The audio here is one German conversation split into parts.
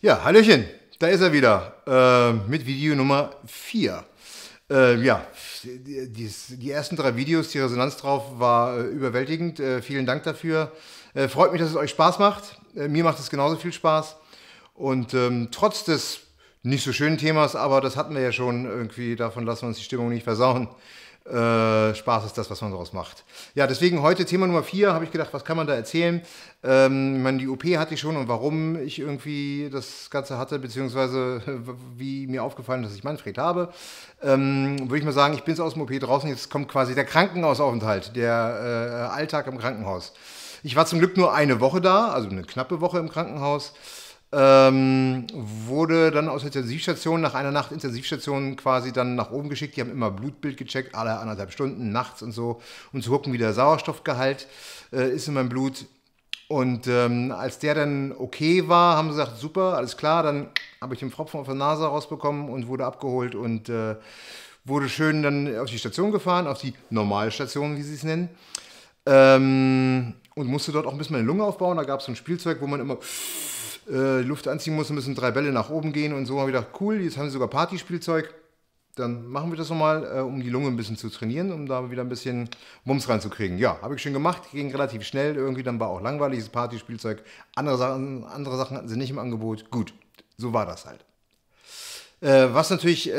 Ja, Hallöchen, da ist er wieder mit Video Nummer 4. Ja, die ersten 3 Videos, die Resonanz drauf war überwältigend. Vielen Dank dafür. Freut mich, dass es euch Spaß macht. Mir macht es genauso viel Spaß. Und trotz des nicht so schönen Themas, aber das hatten wir ja schon irgendwie, davon lassen wir uns die Stimmung nicht versauen. Spaß ist das, was man daraus macht. Ja, deswegen heute Thema Nummer 4, habe ich gedacht, was kann man da erzählen? Die OP hatte ich schon und warum ich irgendwie das Ganze hatte, beziehungsweise wie mir aufgefallen ist, dass ich Manfred habe. Würde ich mal sagen, ich bin jetzt aus dem OP draußen, jetzt kommt quasi der Krankenhausaufenthalt, der Alltag im Krankenhaus. Ich war zum Glück nur eine Woche da, also eine knappe Woche im Krankenhaus. Wurde dann aus der Intensivstation, nach einer Nacht Intensivstation quasi dann nach oben geschickt. Die haben immer Blutbild gecheckt, alle 1,5 Stunden, nachts und so, um zu gucken, wie der Sauerstoffgehalt ist in meinem Blut. Und als der dann okay war, haben sie gesagt, super, alles klar, dann habe ich den Pfropfen auf der Nase rausbekommen und wurde abgeholt und wurde schön dann auf die Station gefahren, auf die Normalstation, wie sie es nennen. Und musste dort auch ein bisschen meine Lunge aufbauen. Da gab es so ein Spielzeug, wo man immer die Luft anziehen muss, müssen 3 Bälle nach oben gehen und so. Habe ich gedacht, cool, jetzt haben sie sogar Partyspielzeug. Dann machen wir das nochmal, um die Lunge ein bisschen zu trainieren, um da wieder ein bisschen Wumms reinzukriegen. Ja, habe ich schön gemacht, ging relativ schnell. Irgendwie dann war auch langweilig, das Partyspielzeug. Andere Sachen hatten sie nicht im Angebot. Gut, so war das halt. Was natürlich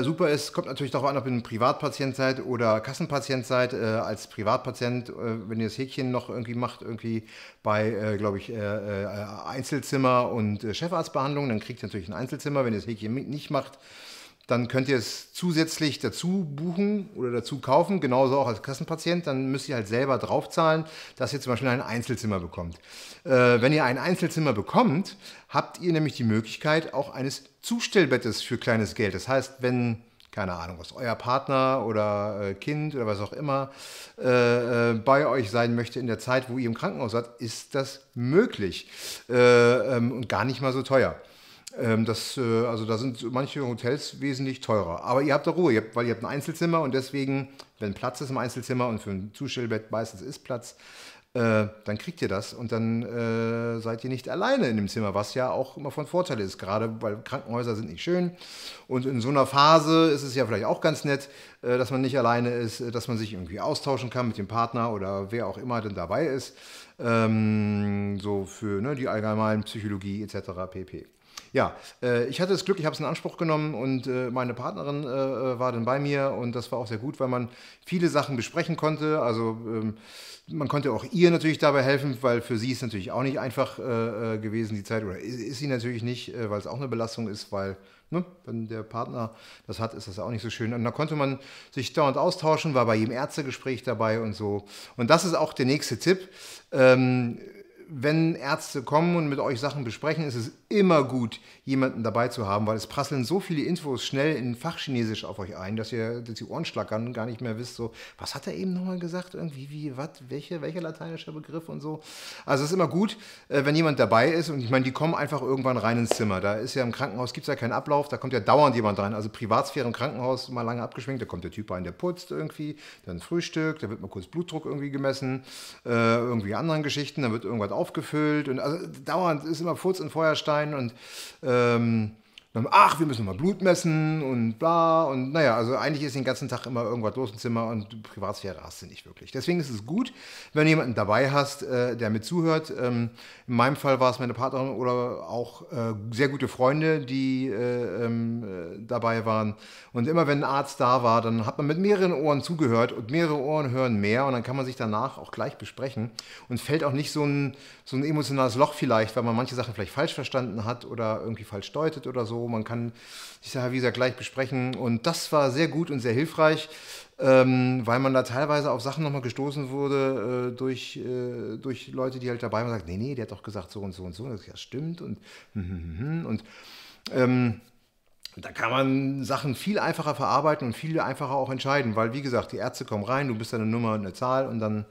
super ist, kommt natürlich darauf an, ob ihr ein Privatpatient seid oder Kassenpatient seid. Als Privatpatient, wenn ihr das Häkchen noch irgendwie macht, irgendwie bei, glaube ich, Einzelzimmer und Chefarztbehandlung, dann kriegt ihr natürlich ein Einzelzimmer. Wenn ihr das Häkchen nicht macht, dann könnt ihr es zusätzlich dazu buchen oder dazu kaufen, genauso auch als Kassenpatient. Dann müsst ihr halt selber draufzahlen, dass ihr zum Beispiel ein Einzelzimmer bekommt. Wenn ihr ein Einzelzimmer bekommt, habt ihr nämlich die Möglichkeit auch eines Zustellbettes für kleines Geld. Das heißt, wenn, keine Ahnung, was euer Partner oder Kind oder was auch immer bei euch sein möchte in der Zeit, wo ihr im Krankenhaus seid, ist das möglich und gar nicht mal so teuer. Also da sind manche Hotels wesentlich teurer. Aber ihr habt da Ruhe, weil ihr habt ein Einzelzimmer und deswegen, wenn Platz ist im Einzelzimmer und für ein Zustellbett meistens ist Platz, dann kriegt ihr das und dann seid ihr nicht alleine in dem Zimmer, was ja auch immer von Vorteil ist, gerade weil Krankenhäuser sind nicht schön und in so einer Phase ist es ja vielleicht auch ganz nett, dass man nicht alleine ist, dass man sich irgendwie austauschen kann mit dem Partner oder wer auch immer denn dabei ist, so für die allgemeine Psychologie etc. pp. Ja, ich hatte das Glück, ich habe es in Anspruch genommen und meine Partnerin war dann bei mir und das war auch sehr gut, weil man viele Sachen besprechen konnte. Also man konnte auch ihr natürlich dabei helfen, weil für sie ist natürlich auch nicht einfach gewesen die Zeit oder ist sie natürlich nicht, weil es auch eine Belastung ist, weil wenn der Partner das hat, ist das auch nicht so schön. Und da konnte man sich dauernd austauschen, war bei jedem Ärztegespräch dabei und so. Und das ist auch der nächste Tipp. Wenn Ärzte kommen und mit euch Sachen besprechen, ist es immer gut, jemanden dabei zu haben, weil es prasseln so viele Infos schnell in Fachchinesisch auf euch ein, dass ihr die Ohren schlackern und gar nicht mehr wisst, so, was hat er eben nochmal gesagt, irgendwie, wie, was, welcher lateinischer Begriff und so. Also es ist immer gut, wenn jemand dabei ist und ich meine, die kommen einfach irgendwann rein ins Zimmer. Da ist ja im Krankenhaus, gibt es ja keinen Ablauf, da kommt ja dauernd jemand rein. Also Privatsphäre im Krankenhaus, mal lange abgeschwenkt, da kommt der Typ rein, der putzt irgendwie, dann Frühstück, da wird mal kurz Blutdruck irgendwie gemessen, irgendwie anderen Geschichten, dann wird irgendwas aufgefüllt und also dauernd ist immer Furz und Feuerstein und dann, ach, wir müssen mal Blut messen und bla und naja, also eigentlich ist den ganzen Tag immer irgendwas los im Zimmer und Privatsphäre hast du nicht wirklich. Deswegen ist es gut, wenn du jemanden dabei hast, der mit zuhört. In meinem Fall war es meine Partnerin oder auch sehr gute Freunde, die dabei waren. Und immer wenn ein Arzt da war, dann hat man mit mehreren Ohren zugehört und mehrere Ohren hören mehr und dann kann man sich danach auch gleich besprechen und fällt auch nicht so ein emotionales Loch vielleicht, weil man manche Sachen vielleicht falsch verstanden hat oder irgendwie falsch deutet oder so. Man kann sich da, wie gesagt, gleich besprechen und das war sehr gut und sehr hilfreich, weil man da teilweise auf Sachen nochmal gestoßen wurde durch Leute, die halt dabei waren und sagen, nee, der hat doch gesagt so und so und so, das stimmt und da kann man Sachen viel einfacher verarbeiten und viel einfacher auch entscheiden, weil wie gesagt, die Ärzte kommen rein, du bist eine Nummer und eine Zahl und dann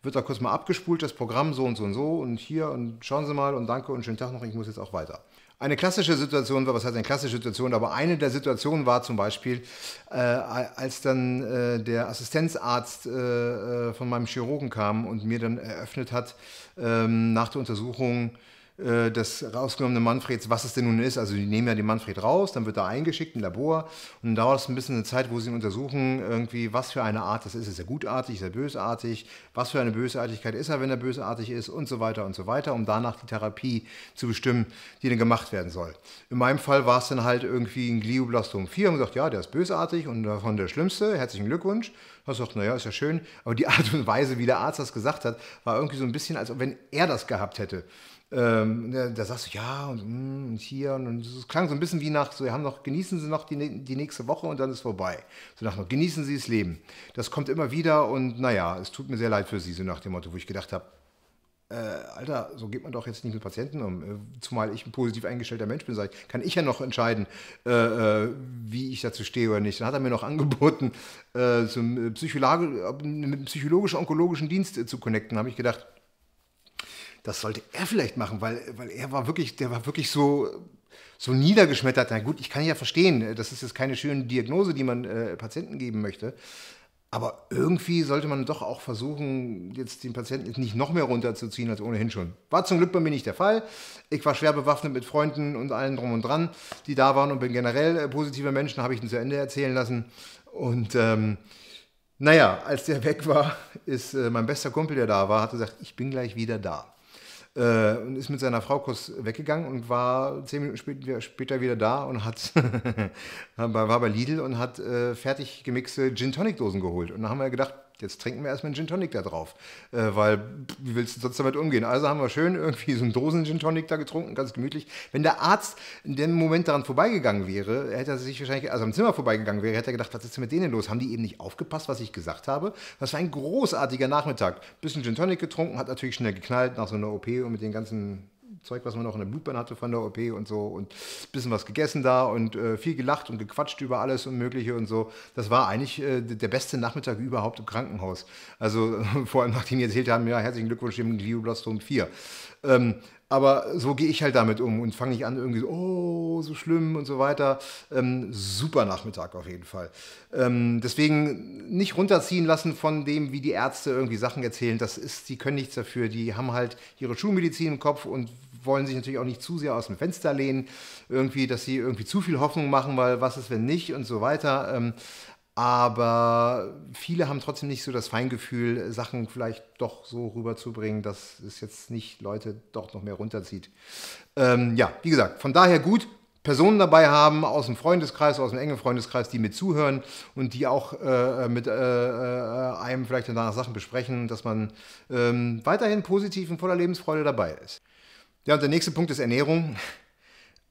wird da kurz mal abgespult, das Programm so und so und so und hier und schauen Sie mal und danke und schönen Tag noch, ich muss jetzt auch weiter. Eine klassische Situation war, was heißt eine klassische Situation, aber eine der Situationen war zum Beispiel, als dann der Assistenzarzt von meinem Chirurgen kam und mir dann eröffnet hat, nach der Untersuchung, des rausgenommenen Manfreds, was es denn nun ist. Also die nehmen ja den Manfred raus, dann wird er eingeschickt in ein Labor und dann dauert es ein bisschen eine Zeit, wo sie ihn untersuchen, irgendwie, was für eine Art das ist. Ist er gutartig, ist er bösartig, was für eine Bösartigkeit ist er, wenn er bösartig ist und so weiter, um danach die Therapie zu bestimmen, die dann gemacht werden soll. In meinem Fall war es dann halt irgendwie ein Glioblastom 4 und gesagt, ja, der ist bösartig und davon der Schlimmste, herzlichen Glückwunsch. Da hast du gesagt, naja, ist ja schön, aber die Art und Weise, wie der Arzt das gesagt hat, war irgendwie so ein bisschen, als wenn er das gehabt hätte. Da sagst du, ja, und hier, und es klang so ein bisschen wie nach, so, genießen Sie noch die nächste Woche und dann ist vorbei. So nach, genießen Sie das Leben. Das kommt immer wieder und naja, es tut mir sehr leid für Sie, so nach dem Motto, wo ich gedacht habe, Alter, so geht man doch jetzt nicht mit Patienten um. Zumal ich ein positiv eingestellter Mensch bin, kann ich ja noch entscheiden, wie ich dazu stehe oder nicht. Dann hat er mir noch angeboten, zum psychologisch-onkologischen Dienst zu connecten. Da habe ich gedacht, das sollte er vielleicht machen, weil der war wirklich so niedergeschmettert. Na gut, ich kann ja verstehen, das ist jetzt keine schöne Diagnose, die man Patienten geben möchte. Aber irgendwie sollte man doch auch versuchen, jetzt den Patienten nicht noch mehr runterzuziehen als ohnehin schon. War zum Glück bei mir nicht der Fall. Ich war schwer bewaffnet mit Freunden und allen drum und dran, die da waren und bin generell positiver Mensch, habe ich ihn zu Ende erzählen lassen. Und naja, als der weg war, ist mein bester Kumpel, der da war, hat gesagt, ich bin gleich wieder da. Und ist mit seiner Frau kurz weggegangen und war 10 Minuten später wieder da und war bei Lidl und hat fertig gemixte Gin-Tonic-Dosen geholt. Und dann haben wir gedacht, jetzt trinken wir erstmal einen Gin-Tonic da drauf. Weil, wie willst du sonst damit umgehen? Also haben wir schön irgendwie so einen Dosen-Gin-Tonic da getrunken, ganz gemütlich. Wenn der Arzt in dem Moment daran vorbeigegangen wäre, hätte er sich wahrscheinlich, also am Zimmer vorbeigegangen wäre, hätte er gedacht, was ist denn mit denen los? Haben die eben nicht aufgepasst, was ich gesagt habe? Das war ein großartiger Nachmittag. Bisschen Gin-Tonic getrunken, hat natürlich schnell geknallt nach so einer OP und mit den ganzen Zeug, was man noch in der Blutbahn hatte von der OP und so und ein bisschen was gegessen da und viel gelacht und gequatscht über alles und Mögliche und so. Das war eigentlich der beste Nachmittag überhaupt im Krankenhaus. Also vor allem, nachdem die erzählt haben, ja, herzlichen Glückwunsch dem Glioblastom 4. Aber so gehe ich halt damit um und fange nicht an irgendwie so, oh, so schlimm und so weiter. Super Nachmittag auf jeden Fall. Deswegen nicht runterziehen lassen von dem, wie die Ärzte irgendwie Sachen erzählen. Die können nichts dafür. Die haben halt ihre Schulmedizin im Kopf und wollen sich natürlich auch nicht zu sehr aus dem Fenster lehnen, irgendwie, dass sie irgendwie zu viel Hoffnung machen, weil was ist, wenn nicht und so weiter. Aber viele haben trotzdem nicht so das Feingefühl, Sachen vielleicht doch so rüberzubringen, dass es jetzt nicht Leute doch noch mehr runterzieht. Ja, wie gesagt, von daher gut, Personen dabei haben aus dem Freundeskreis, aus dem engen Freundeskreis, die mit zuhören und die auch mit einem vielleicht danach Sachen besprechen, dass man weiterhin positiv und voller Lebensfreude dabei ist. Ja, und der nächste Punkt ist Ernährung.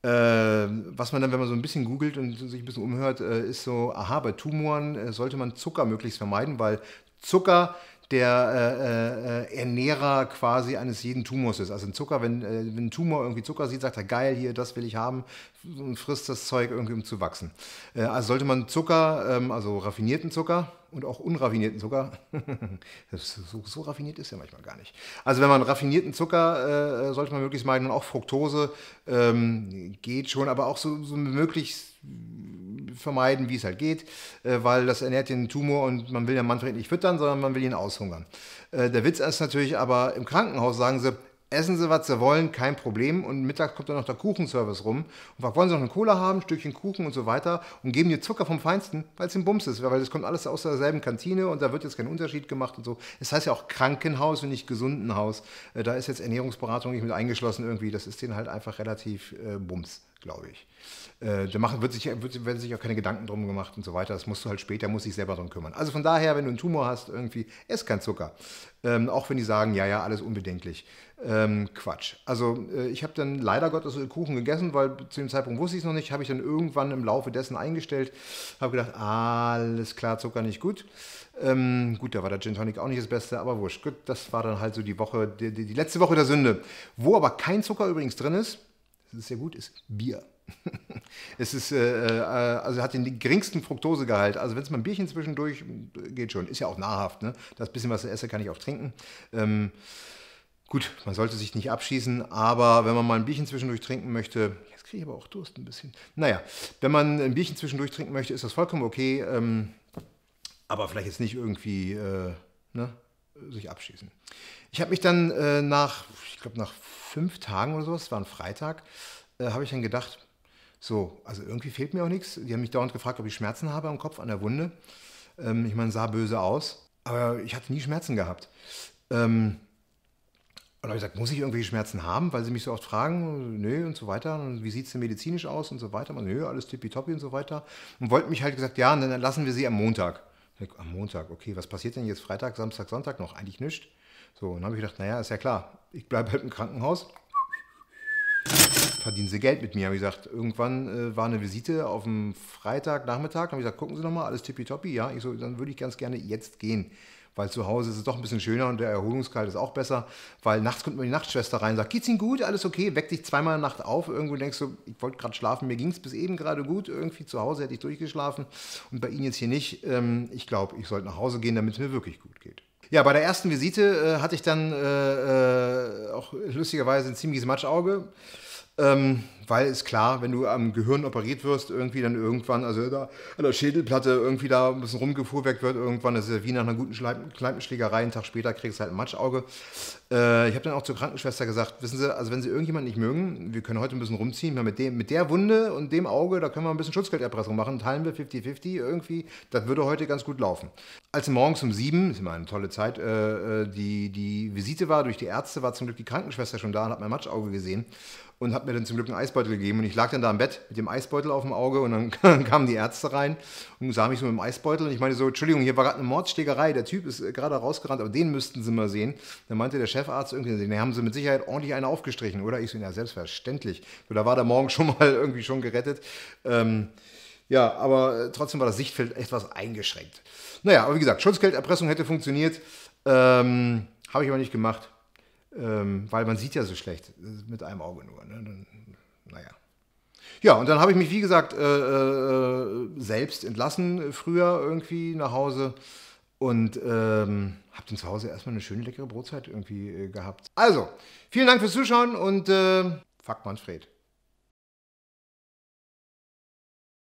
Was man dann, wenn man so ein bisschen googelt und sich ein bisschen umhört, ist so, aha, bei Tumoren sollte man Zucker möglichst vermeiden, weil Zucker der Ernährer quasi eines jeden Tumors ist. Also ein Zucker, wenn ein Tumor irgendwie Zucker sieht, sagt er, geil, hier, das will ich haben und frisst das Zeug irgendwie, um zu wachsen. Also sollte man Zucker, also raffinierten Zucker und auch unraffinierten Zucker, so raffiniert ist ja manchmal gar nicht. Also wenn man raffinierten Zucker sollte man möglichst meiden und auch Fructose geht schon, aber auch so möglichst vermeiden, wie es halt geht, weil das ernährt den Tumor und man will ja Manfred nicht füttern, sondern man will ihn aushungern. Der Witz ist natürlich aber, im Krankenhaus sagen sie, essen Sie, was Sie wollen, kein Problem. Und mittags kommt dann noch der Kuchenservice rum und fragt, wollen Sie noch eine Cola haben, ein Stückchen Kuchen und so weiter und geben dir Zucker vom Feinsten, weil es im Bums ist, weil das kommt alles aus derselben Kantine und da wird jetzt kein Unterschied gemacht und so. Es heißt ja auch Krankenhaus und nicht Gesundenhaus. Da ist jetzt Ernährungsberatung nicht mit eingeschlossen irgendwie. Das ist denen halt einfach relativ Bums, glaube ich. Da werden sich auch keine Gedanken drum gemacht und so weiter. Das musst du halt später, muss dich selber drum kümmern. Also von daher, wenn du einen Tumor hast, irgendwie, ess kein Zucker. Auch wenn die sagen, ja, alles unbedenklich. Quatsch. Also ich habe dann leider Gottes Kuchen gegessen, weil zu dem Zeitpunkt wusste ich es noch nicht, habe ich dann irgendwann im Laufe dessen eingestellt, habe gedacht, alles klar, Zucker nicht gut. Gut, da war der Gin Tonic auch nicht das Beste, aber wurscht. Gut, das war dann halt so die Woche, die letzte Woche der Sünde. Wo aber kein Zucker übrigens drin ist, das ist sehr gut, ist Bier. Es ist, also hat den geringsten Fructosegehalt. Also wenn es mal ein Bierchen zwischendurch geht schon, ist ja auch nahrhaft. Ne? Das bisschen, was ich esse, kann ich auch trinken. Gut, man sollte sich nicht abschießen, aber wenn man mal ein Bierchen zwischendurch trinken möchte, jetzt kriege ich aber auch Durst ein bisschen. Naja, wenn man ein Bierchen zwischendurch trinken möchte, ist das vollkommen okay. Aber vielleicht jetzt nicht irgendwie, ne? sich abschießen. Ich habe mich dann ich glaube nach 5 Tagen oder so, es war ein Freitag, habe ich dann gedacht, so, also irgendwie fehlt mir auch nichts. Die haben mich dauernd gefragt, ob ich Schmerzen habe am Kopf, an der Wunde. Ich meine, sah böse aus, aber ich hatte nie Schmerzen gehabt. Und habe ich gesagt, muss ich irgendwelche Schmerzen haben, weil sie mich so oft fragen, nö und so weiter. Und wie sieht es denn medizinisch aus und so weiter? Man, nö, alles tippitoppi und so weiter. Und wollten mich halt gesagt, ja, dann lassen wir sie am Montag. Am Montag, okay, was passiert denn jetzt Freitag, Samstag, Sonntag noch? Eigentlich nichts. So, und dann habe ich gedacht, naja, ist ja klar, ich bleibe halt im Krankenhaus, verdienen sie Geld mit mir. Habe ich gesagt, irgendwann war eine Visite auf dem Freitagnachmittag. Habe ich gesagt, gucken Sie nochmal, alles tippitoppi. Ja, ich so, dann würde ich ganz gerne jetzt gehen. Weil zu Hause ist es doch ein bisschen schöner und der Erholungsgehalt ist auch besser. Weil nachts kommt mir die Nachtschwester rein und sagt, geht's Ihnen gut, alles okay? Weckt dich zweimal in der Nacht auf. Irgendwo denkst du, ich wollte gerade schlafen, mir ging es bis eben gerade gut. Irgendwie zu Hause hätte ich durchgeschlafen und bei Ihnen jetzt hier nicht. Ich glaube, ich sollte nach Hause gehen, damit es mir wirklich gut geht. Ja, bei der ersten Visite hatte ich dann auch lustigerweise ein ziemliches Matschauge. Weil ist klar, wenn du am Gehirn operiert wirst, irgendwie dann irgendwann, also da an der Schädelplatte irgendwie da ein bisschen rumgefuhrwerk wird, irgendwann, das ist ja wie nach einer guten Kneipenschlägerei, einen Tag später kriegst du halt ein Matschauge. Ich habe dann auch zur Krankenschwester gesagt, wissen Sie, also wenn Sie irgendjemanden nicht mögen, wir können heute ein bisschen rumziehen, mit der Wunde und dem Auge, da können wir ein bisschen Schutzgelderpressung machen, teilen wir 50-50 irgendwie, das würde heute ganz gut laufen. Als morgens um 7, ist immer eine tolle Zeit, die Visite war durch die Ärzte, war zum Glück die Krankenschwester schon da und hat mein Matschauge gesehen. Und hat mir dann zum Glück einen Eisbeutel gegeben. Und ich lag dann da im Bett mit dem Eisbeutel auf dem Auge und dann kamen die Ärzte rein und sah mich so mit dem Eisbeutel. Und ich meinte so, Entschuldigung, hier war gerade eine Mordschlägerei, der Typ ist gerade rausgerannt, aber den müssten Sie mal sehen. Dann meinte der Chefarzt irgendwie, den haben Sie mit Sicherheit ordentlich eine aufgestrichen, oder? Ich so, ja, selbstverständlich. So, da war der Morgen schon mal irgendwie schon gerettet. Ja, aber trotzdem war das Sichtfeld etwas eingeschränkt. Naja, aber wie gesagt, Schutzgelderpressung hätte funktioniert. Habe ich aber nicht gemacht. Weil man sieht ja so schlecht, mit einem Auge nur. Ne? Naja. Ja, und dann habe ich mich, wie gesagt, selbst entlassen, früher irgendwie nach Hause und habe dann zu Hause erstmal eine schöne, leckere Brotzeit irgendwie gehabt. Also, vielen Dank fürs Zuschauen und fuck Manfred.